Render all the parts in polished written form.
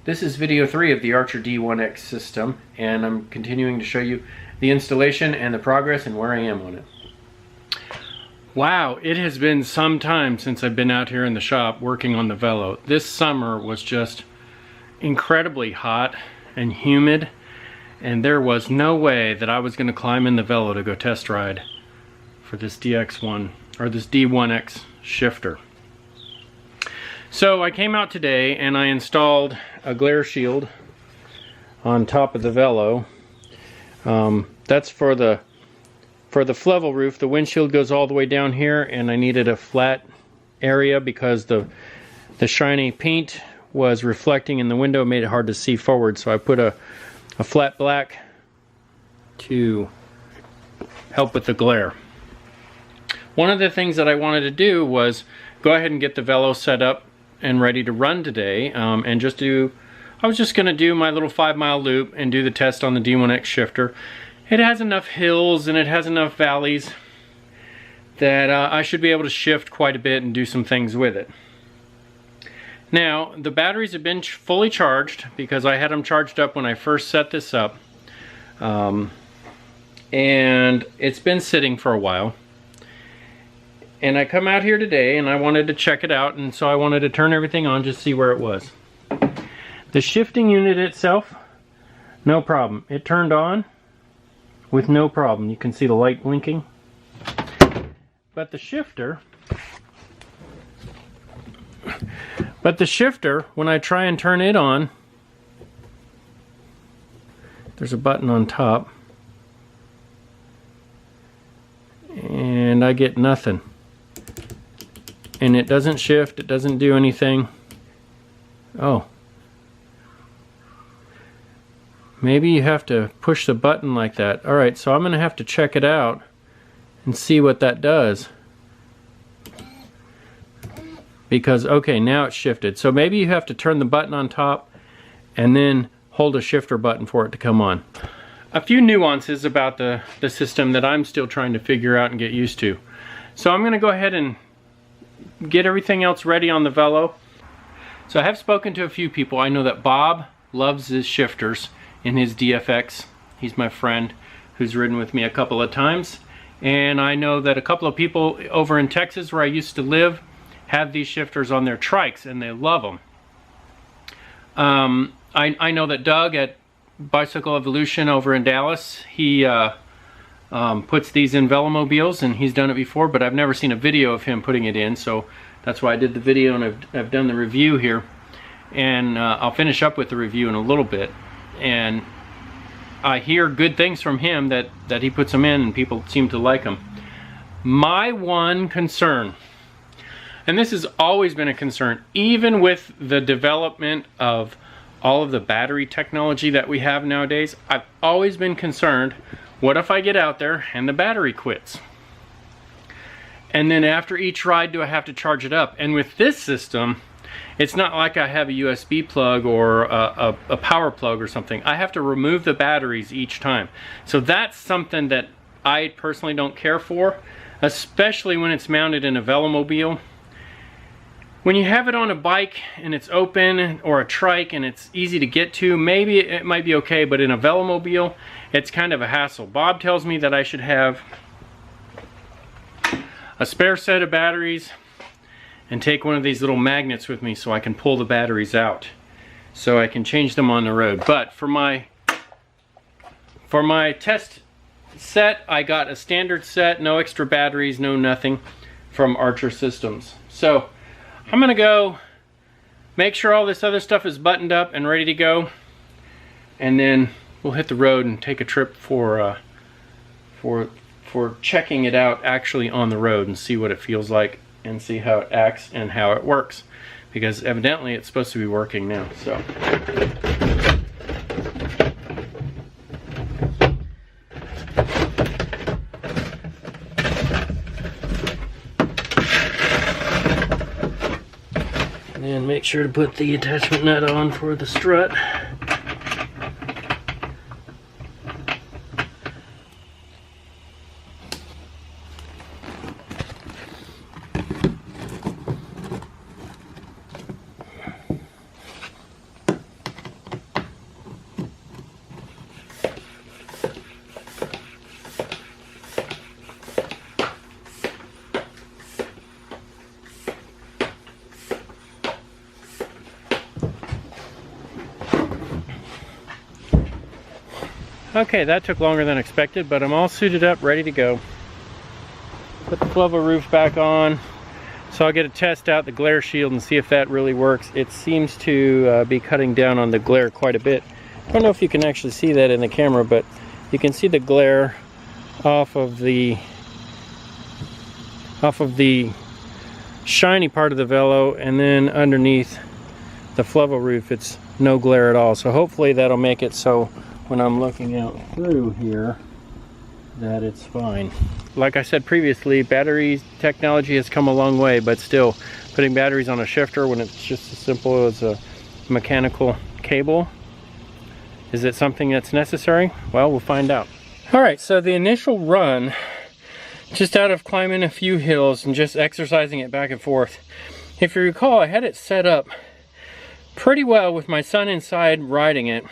This is video 3 of the Archer D1x system, and I'm continuing to show you the installation and the progress and where I am on it. Wow, it has been some time since I've been out here in the shop working on the Velo. This summer was just incredibly hot and humid, and there was no way that I was going to climb in the Velo to go test ride for this DX1 or this D1x shifter. So I came out today and I installed a glare shield on top of the Velo. That's for the Flevel roof. The windshield goes all the way down here, and I needed a flat area because the shiny paint was reflecting in the window, made it hard to see forward. So I put a flat black to help with the glare. One of the things that I wanted to do was go ahead and get the Velo set up and ready to run today, and I was just going to do my little 5-mile loop and do the test on the D1x shifter. It has enough hills and it has enough valleys that I should be able to shift quite a bit and do some things with it. Now, the batteries have been fully charged because I had them charged up when I first set this up, and it's been sitting for a while. And I come out here today and I wanted to check it out, and so I wanted to turn everything on just to see where it was. The shifting unit itself, no problem. It turned on with no problem. You can see the light blinking. But the shifter, when I try and turn it on, there's a button on top, and I get nothing. And it doesn't shift, it doesn't do anything. Oh. Maybe you have to push the button like that. Alright, so I'm going to have to check it out and see what that does. Because, okay, now it's shifted. So maybe you have to turn the button on top and then hold a shifter button for it to come on. A few nuances about the system that I'm still trying to figure out and get used to. So I'm going to go ahead and get everything else ready on the Velo. So I have spoken to a few people. I know that Bob loves his shifters in his DFX. He's my friend who's ridden with me a couple of times. And I know that a couple of people over in Texas where I used to live have these shifters on their Trikes, and they love them. I know that Doug at Bicycle Evolution over in Dallas, he puts these in Velomobiles, and he's done it before, but I've never seen a video of him putting it in, so that's why I did the video and I've done the review here. And I'll finish up with the review in a little bit. And I hear good things from him that he puts them in and people seem to like them. My one concern, and this has always been a concern, even with the development of all of the battery technology that we have nowadays, I've always been concerned, what if I get out there and the battery quits? And then after each ride, do I have to charge it up? And with this system, it's not like I have a USB plug or a power plug or something. I have to remove the batteries each time. So that's something that I personally don't care for, especially when it's mounted in a Velomobile. When you have it on a bike and it's open, or a Trike and it's easy to get to, maybe it might be okay, but in a Velomobile, it's kind of a hassle. Bob tells me that I should have a spare set of batteries and take one of these little magnets with me so I can pull the batteries out so I can change them on the road. But for my test set, I got a standard set, no extra batteries, no nothing, from Archer Systems. So I'm gonna go make sure all this other stuff is buttoned up and ready to go, and then we'll hit the road and take a trip for checking it out actually on the road and see what it feels like and see how it acts and how it works, because evidently it's supposed to be working now. So and make sure to put the attachment nut on for the strut. Okay, that took longer than expected, but I'm all suited up, ready to go. Put the Velomobiile roof back on, so I'll get a test out the glare shield and see if that really works. It seems to be cutting down on the glare quite a bit. I don't know if you can actually see that in the camera, but you can see the glare off of the shiny part of the Velo, and then underneath the Velomobiile roof it's no glare at all. So hopefully that'll make it so when I'm looking out through here that it's fine. Like I said previously, battery technology has come a long way, but still, putting batteries on a shifter when it's just as simple as a mechanical cable, is it something that's necessary? Well, we'll find out. Alright, so the initial run, just out of climbing a few hills and just exercising it back and forth, if you recall, I had it set up pretty well with my son inside riding it,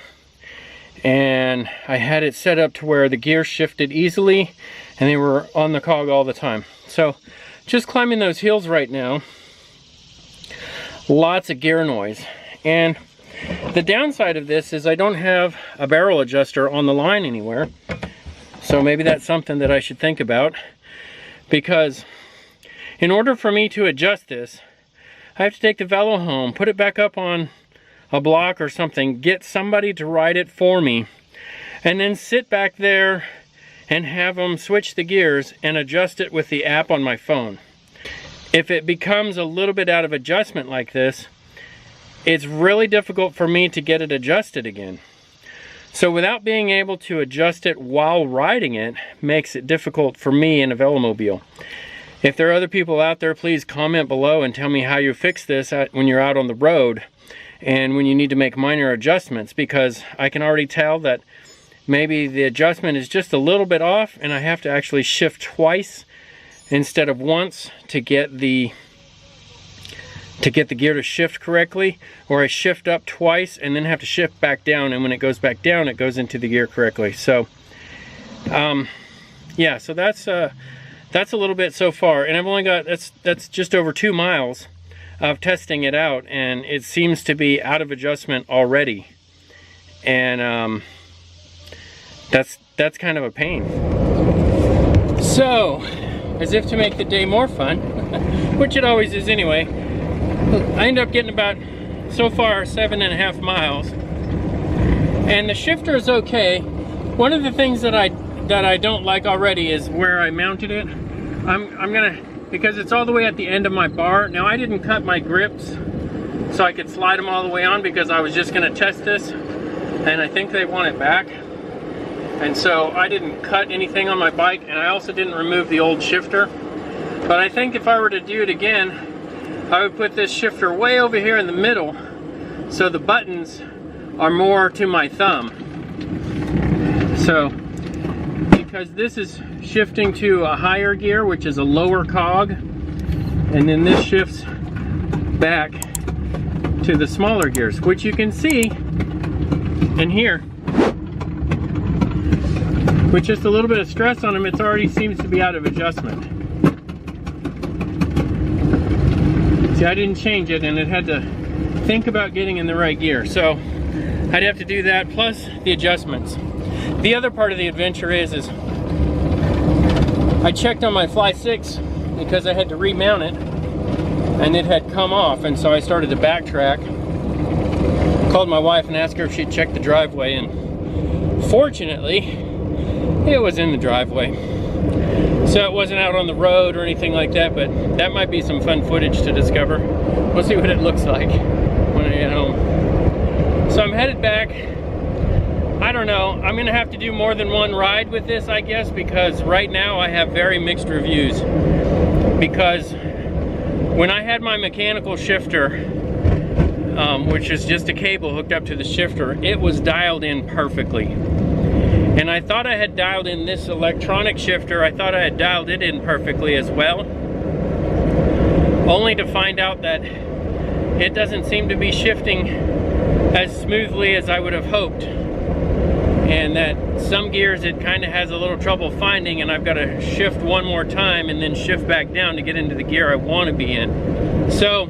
and I had it set up to where the gears shifted easily and they were on the cog all the time. So just climbing those hills right now, lots of gear noise. And the downside of this is I don't have a barrel adjuster on the line anywhere, so maybe that's something that I should think about, because in order for me to adjust this, I have to take the Velo home, put it back up on a block or something, get somebody to ride it for me, and then sit back there and have them switch the gears and adjust it with the app on my phone. If it becomes a little bit out of adjustment like this, it's really difficult for me to get it adjusted again. So without being able to adjust it while riding it makes it difficult for me in a Velomobile. If there are other people out there, please comment below and tell me how you fix this when you're out on the road and when you need to make minor adjustments, because I can already tell that maybe the adjustment is just a little bit off and I have to actually shift twice instead of once to get the gear to shift correctly, or I shift up twice and then have to shift back down, and when it goes back down it goes into the gear correctly. So yeah, so that's a little bit so far, and I've only got that's just over 2 miles of testing it out, and it seems to be out of adjustment already, and that's kind of a pain. So, as if to make the day more fun, which it always is anyway, I end up getting about, so far, 7.5 miles, and the shifter is okay. One of the things that I don't like already is where I mounted it. I'm gonna, because it's all the way at the end of my bar. Now, I didn't cut my grips so I could slide them all the way on, because I was just gonna test this, and I think they want it back. And so I didn't cut anything on my bike, and I also didn't remove the old shifter. But I think if I were to do it again, I would put this shifter way over here in the middle, so the buttons are more to my thumb. So, because this is shifting to a higher gear, which is a lower cog, and then this shifts back to the smaller gears, which you can see in here. With just a little bit of stress on them, it already seems to be out of adjustment. See, I didn't change it, and it had to think about getting in the right gear. So I'd have to do that, plus the adjustments. The other part of the adventure is I checked on my Fly 6 because I had to remount it, and it had come off, and so I started to backtrack. Called my wife and asked her if she'd checked the driveway, and fortunately, it was in the driveway. So it wasn't out on the road or anything like that, but that might be some fun footage to discover. We'll see what it looks like when I get home. So I'm headed back. I don't know, I'm gonna have to do more than one ride with this, I guess, because right now I have very mixed reviews. Because when I had my mechanical shifter, which is just a cable hooked up to the shifter, it was dialed in perfectly. And I thought I had dialed in this electronic shifter, I thought I had dialed it in perfectly as well. Only to find out that it doesn't seem to be shifting as smoothly as I would have hoped. And that some gears it kind of has a little trouble finding, and I've got to shift one more time and then shift back down to get into the gear I want to be in. So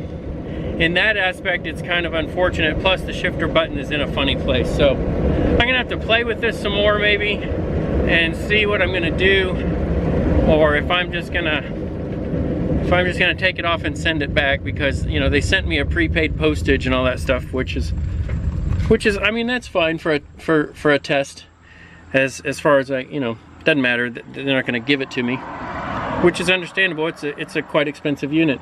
in that aspect, it's kind of unfortunate. Plus, the shifter button is in a funny place. So I'm gonna have to play with this some more maybe and see what I'm gonna do, or if I'm just gonna take it off and send it back, because you know they sent me a prepaid postage and all that stuff, which is I mean, that's fine for a test. As far as doesn't matter. They're not going to give it to me, which is understandable. It's a quite expensive unit.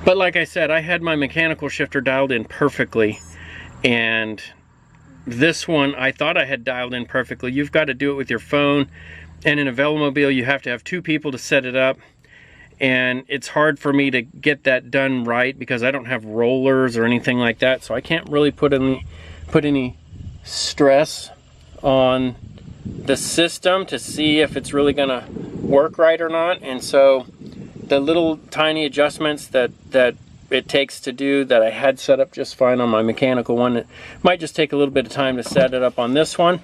But like I said, I had my mechanical shifter dialed in perfectly, and this one I thought I had dialed in perfectly. You've got to do it with your phone, and in a Velomobile you have to have 2 people to set it up, and it's hard for me to get that done right because I don't have rollers or anything like that, so I can't really put any stress on the system to see if it's really gonna work right or not. And so the little tiny adjustments that it takes to do, that I had set up just fine on my mechanical one, it might just take a little bit of time to set it up on this one.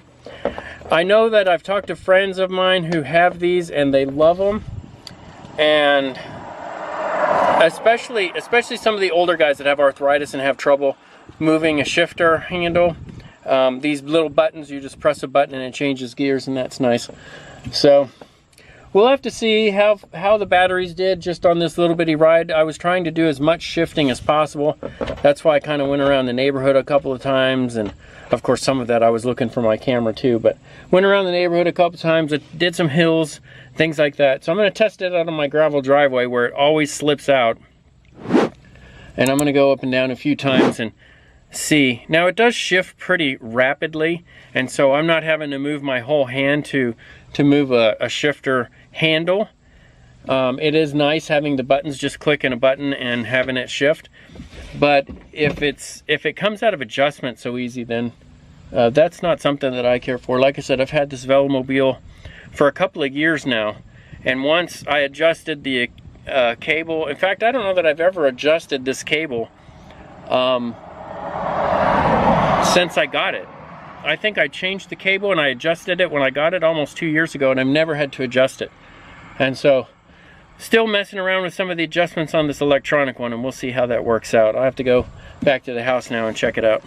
I know that I've talked to friends of mine who have these and they love them, and especially some of the older guys that have arthritis and have trouble moving a shifter handle. These little buttons, you just press a button and it changes gears, and that's nice. So we'll have to see how the batteries did just on this little bitty ride. I was trying to do as much shifting as possible. That's why I kind of went around the neighborhood a couple of times, and of course some of that I was looking for my camera too, but went around the neighborhood a couple times. It did some hills, things like that. So I'm going to test it out on my gravel driveway where it always slips out, and I'm going to go up and down a few times and see. Now it does shift pretty rapidly, and so I'm not having to move my whole hand to move a shifter handle. It is nice having the buttons, just clicking a button and having it shift. But if it comes out of adjustment so easy, then that's not something that I care for. Like I said, I've had this Velomobile for a couple of years now, and once I adjusted the cable. In fact, I don't know that I've ever adjusted this cable since I got it. I think I changed the cable and I adjusted it when I got it almost 2 years ago, and I've never had to adjust it. And so still messing around with some of the adjustments on this electronic one, and we'll see how that works out. I have to go back to the house now and check it out.